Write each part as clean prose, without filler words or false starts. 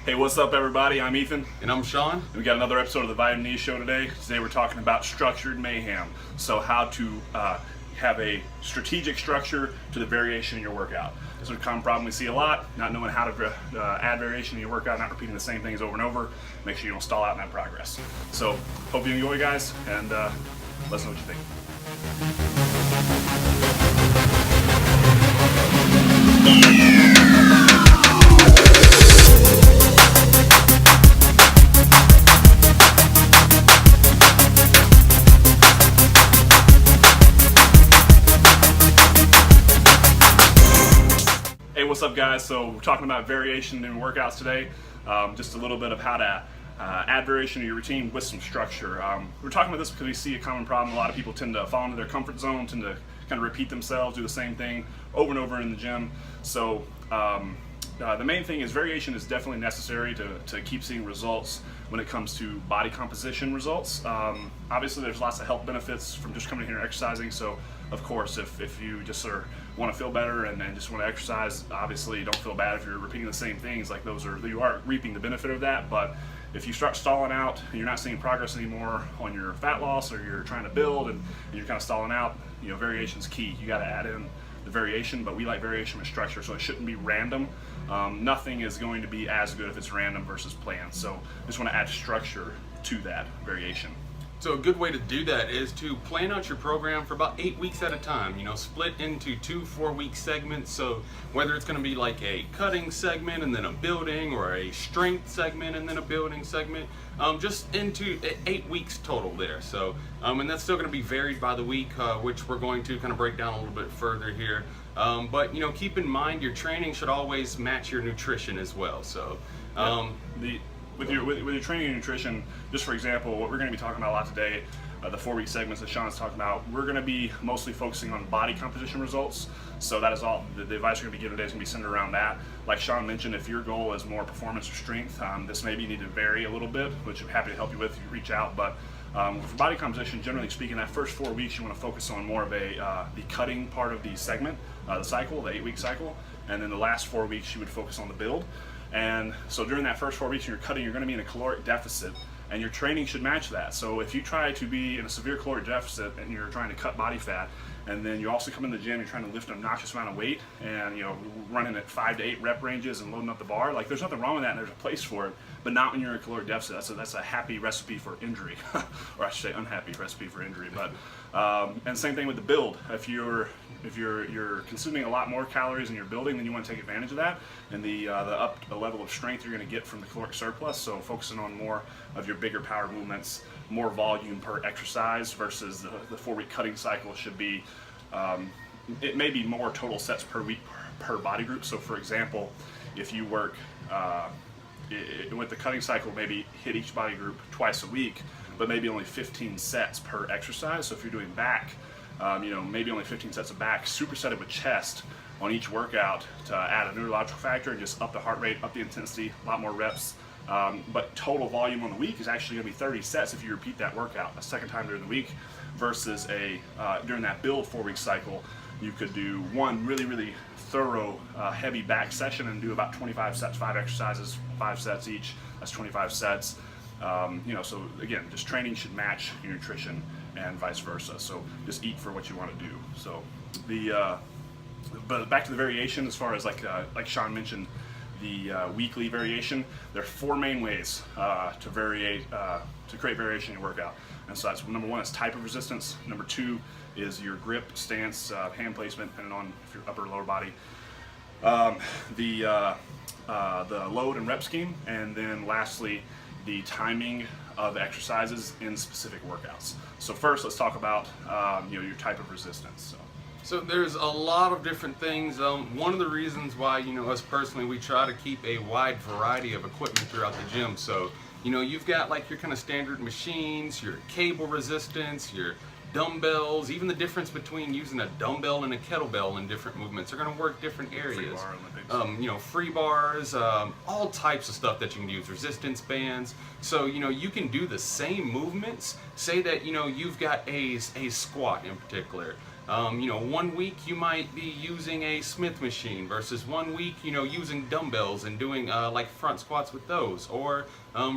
Hey, what's up, everybody? I'm Ethan. And I'm Sean. We got another episode of the Vitamin E Show today. Today we're talking about structured mayhem. So how to have a strategic structure to the variation in your workout. This is a common problem we see a lot, not knowing how to add variation in your workout, not repeating the same things over and over. Make sure you don't stall out in that progress. So hope you enjoy, guys, and let us know what you think. Hey, what's up, guys? So we're talking about variation in workouts today. Just a little bit of how to add variation to your routine with some structure. We're talking about this because we see a common problem. A lot of people tend to fall into their comfort zone, tend to kind of repeat themselves, do the same thing over and over in the gym. So the main thing is variation is definitely necessary to keep seeing results when it comes to body composition results. Obviously, there's lots of health benefits from just coming here and exercising. So, of course, if you just want to feel better and just want to exercise, obviously you don't feel bad if you're repeating the same things. Like you are reaping the benefit of that. But if you start stalling out and you're not seeing progress anymore on your fat loss, or you're trying to build and you're kind of stalling out, variation's key. You got to add in the variation, but we like variation with structure, so it shouldn't be random. Nothing is going to be as good if it's random versus planned. So just want to add structure to that variation. So a good way to do that is to plan out your program for about 8 weeks at a time. Split into 2 4-week segments. So whether it's going to be like a cutting segment and then a building, or a strength segment and then a building segment, just into 8 weeks total there. So and that's still going to be varied by the week, which we're going to kind of break down a little bit further here. But keep in mind your training should always match your nutrition as well. So with your training and nutrition, just for example, what we're going to be talking about a lot today, the 4-week segments that Sean's talking about, we're going to be mostly focusing on body composition results. So that is all. The advice we're going to be giving today is going to be centered around that. Like Sean mentioned, if your goal is more performance or strength, this maybe you need to vary a little bit, which I'm happy to help you with if you reach out. But for body composition, generally speaking, that first 4 weeks you want to focus on more of the cutting part of the segment, the cycle, the 8-week cycle, and then the last 4 weeks you would focus on the build. And so during that first 4 weeks when you're cutting, you're going to be in a caloric deficit, and your training should match that. So if you try to be in a severe caloric deficit and you're trying to cut body fat, and then you also come in the gym, you're trying to lift an obnoxious amount of weight, and running at 5 to 8 rep ranges and loading up the bar, like there's nothing wrong with that, and there's a place for it, but not when you're in a caloric deficit. That's a happy recipe for injury, or I should say unhappy recipe for injury. But and same thing with the build. If you're consuming a lot more calories in your building, then you want to take advantage of that, and the level of strength you're going to get from the caloric surplus. So focusing on more of your bigger power movements, more volume per exercise, versus the 4-week cutting cycle should be, it may be more total sets per week per body group. So for example, if you work with the cutting cycle, maybe hit each body group twice a week, but maybe only 15 sets per exercise. So if you're doing back, maybe only 15 sets of back, supersetted with chest on each workout to add a neurological factor and just up the heart rate, up the intensity, a lot more reps. But total volume on the week is actually going to be 30 sets if you repeat that workout a second time during the week, versus during that build 4-week cycle, you could do one really, really thorough heavy back session and do about 25 sets, 5 exercises, 5 sets each. That's 25 sets. So again, just training should match your nutrition and vice versa. So just eat for what you want to do. So but back to the variation, as far as like Sean mentioned, the weekly variation, there are 4 main ways to create variation in your workout. And so that's number 1 is type of resistance. Number 2 is your grip, stance, hand placement, depending on if you're upper or lower body. The load and rep scheme, and then lastly, the timing of exercises in specific workouts. So first, let's talk about your type of resistance. So there's a lot of different things. One of the reasons why, us personally, we try to keep a wide variety of equipment throughout the gym. So, you've got like your kind of standard machines, your cable resistance, your dumbbells, even the difference between using a dumbbell and a kettlebell in different movements are going to work different areas. Free bars, all types of stuff that you can use, resistance bands. So, you can do the same movements. Say that, you've got a squat in particular. 1 week you might be using a Smith machine versus 1 week, using dumbbells and doing like front squats with those, or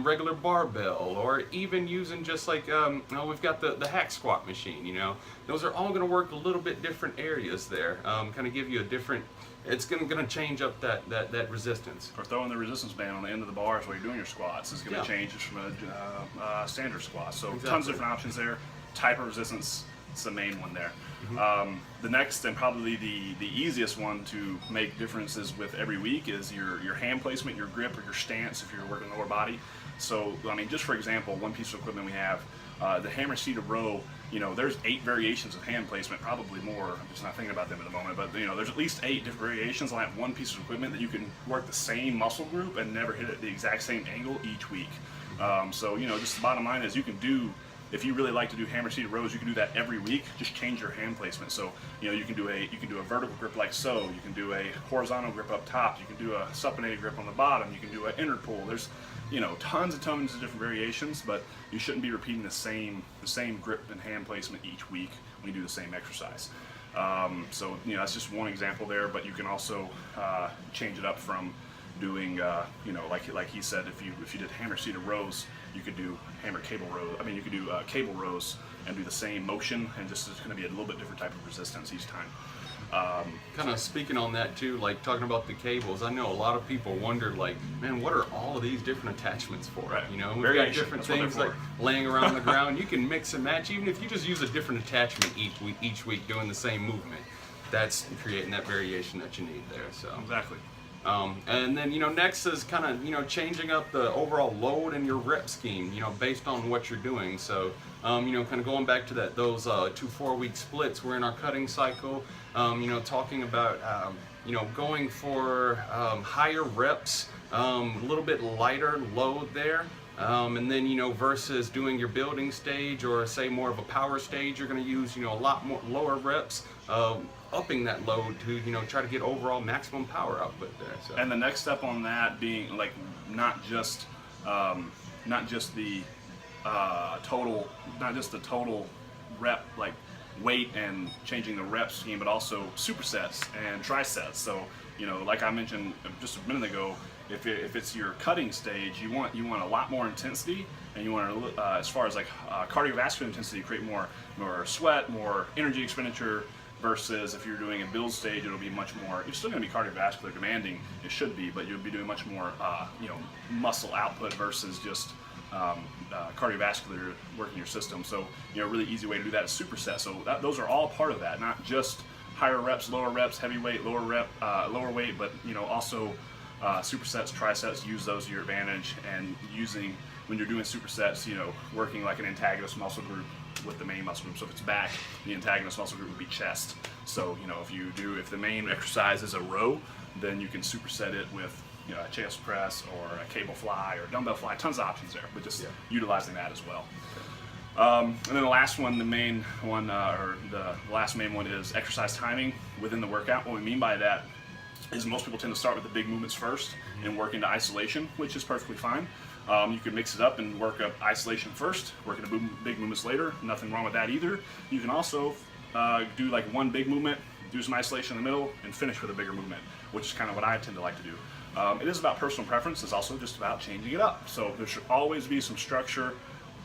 regular barbell, or even using just like, we've got the hack squat machine, Those are all going to work a little bit different areas there, kind of give you a different, it's going to change up that resistance. Or throwing the resistance band on the end of the bars while you're doing your squats is going to change it from a standard squat. So tons of different options there. Type of resistance, it's the main one there. The next and probably the easiest one to make differences with every week is your hand placement, your grip, or your stance if you're working the lower body. So, I mean, just for example, one piece of equipment we have, the hammer seated row, there's 8 variations of hand placement, probably more. I'm just not thinking about them at the moment, but there's at least 8 different variations on that one piece of equipment that you can work the same muscle group and never hit it at the exact same angle each week. So, just the bottom line is you can do, if you really like to do hammer seated rows, you can do that every week. Just change your hand placement. So, you can do a vertical grip like so. You can do a horizontal grip up top. You can do a supinated grip on the bottom. You can do an inner pull. There's tons of different variations, but you shouldn't be repeating the same grip and hand placement each week when you do the same exercise. So that's just one example there, but you can also change it up from doing like he said, if you did hammer seated rows, you could do hammer cable rows. I mean, you could do cable rows and do the same motion, and just it's going to be a little bit different type of resistance each time. Kind of speaking on that too, like talking about the cables, I know a lot of people wonder, like, man, what are all of these different attachments for? Right. We've got different things like laying around the ground. You can mix and match, even if you just use a different attachment each week doing the same movement. That's creating that variation that you need there. So Exactly. And then, next is kind of, changing up the overall load in your rep scheme, based on what you're doing. So, kind of going back to those 2 4-week splits, we're in our cutting cycle, talking about, going for higher reps, a little bit lighter load there. And then, versus doing your building stage or say more of a power stage, you're going to use, a lot more lower reps, upping that load to, try to get overall maximum power output there. So. And the next step on that being like not just the total rep, like weight and changing the rep scheme, but also supersets and trisets. So, like I mentioned just a minute ago, if it's your cutting stage, you want a lot more intensity, and you want to, as far as like cardiovascular intensity, create more sweat, more energy expenditure. Versus if you're doing a build stage, it'll be much more. You're still going to be cardiovascular demanding. It should be, but you'll be doing much more, muscle output versus just cardiovascular work in your system. So, a really easy way to do that is superset. So those are all part of that, not just higher reps, lower reps, heavy weight, lower weight, but also supersets, trisets. Use those to your advantage, and when you're doing supersets, working like an antagonist muscle group with the main muscle group. So if it's back, the antagonist muscle group would be chest. So if the main exercise is a row, then you can superset it with a chest press or a cable fly or dumbbell fly. Tons of options there, but just utilizing that as well. And then the last one, the main one, or the last main one, is exercise timing within the workout. What we mean by that is most people tend to start with the big movements first and work into isolation, which is perfectly fine. You can mix it up and work up isolation first, work into big movements later. Nothing wrong with that either. You can also do like one big movement, do some isolation in the middle, and finish with a bigger movement, which is kind of what I tend to like to do. It is about personal preference. It's also just about changing it up. So there should always be some structure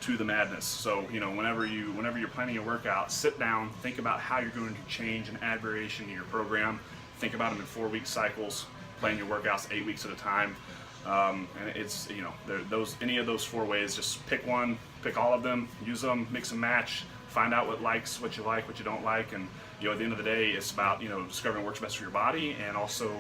to the madness. So whenever you're planning your workout, sit down, think about how you're going to change and add variation to your program. Think about them in 4-week cycles. Plan your workouts 8 weeks at a time. And it's any of those 4 ways. Just pick one, pick all of them, use them, mix and match. Find out what you like, what you don't like, and at the end of the day, it's about discovering what works best for your body, and also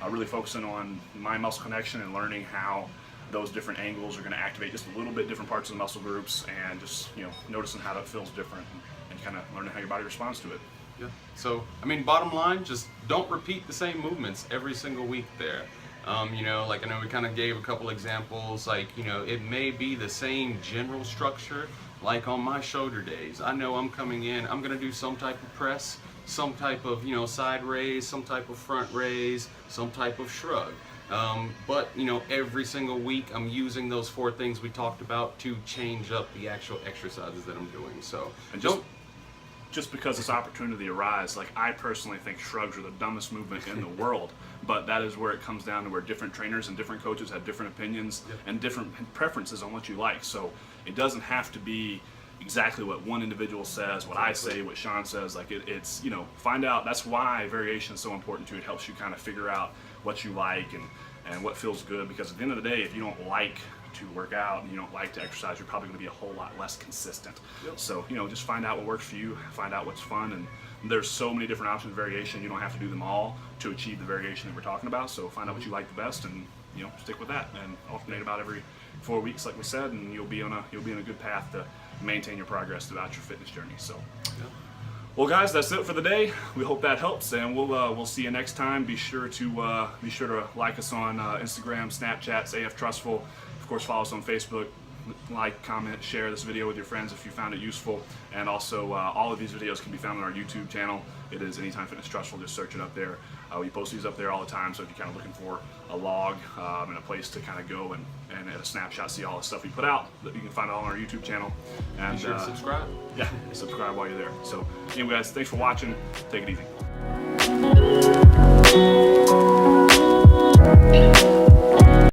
really focusing on mind-muscle connection and learning how those different angles are going to activate just a little bit different parts of the muscle groups, and just noticing how that feels different, and kind of learning how your body responds to it. Yeah. So bottom line, just don't repeat the same movements every single week there. Like I know we kind of gave a couple examples, like, it may be the same general structure, like on my shoulder days. I know I'm coming in, I'm going to do some type of press, some type of, side raise, some type of front raise, some type of shrug. But, every single week I'm using those 4 things we talked about to change up the actual exercises that I'm doing. So, and just just because this opportunity arises, like I personally think shrugs are the dumbest movement in the world, but that is where it comes down to where different trainers and different coaches have different opinions and different preferences on what you like. So it doesn't have to be exactly what one individual says, what I say, what Sean says. Like it's, you know, find out. That's why variation is so important too. It helps you kind of figure out what you like and what feels good, because at the end of the day, if you don't like to work out and you don't like to exercise, you're probably going to be a whole lot less consistent. So, you know, just find out what works for you, find out what's fun, and there's so many different options of variation. You don't have to do them all to achieve the variation that we're talking about. So find out what you like the best, and you know, stick with that, and alternate about every 4 weeks, like we said, and you'll be in a good path to maintain your progress throughout your fitness journey. So. Well, guys, that's it for the day. We hope that helps, and we'll see you next time. Be sure to like us on Instagram, Snapchat, AF Trussville. Of course, follow us on Facebook. Like, comment, share this video with your friends if you found it useful. And also, all of these videos can be found on our YouTube channel. It is Anytime Fitness Trussville. Just search it up there. We post these up there all the time. So if you're kind of looking for a log and a place to kind of go and at a snapshot see all the stuff we put out, you can find it all on our YouTube channel. And be sure to subscribe. Yeah, subscribe while you're there. So anyway, guys, thanks for watching. Take it easy.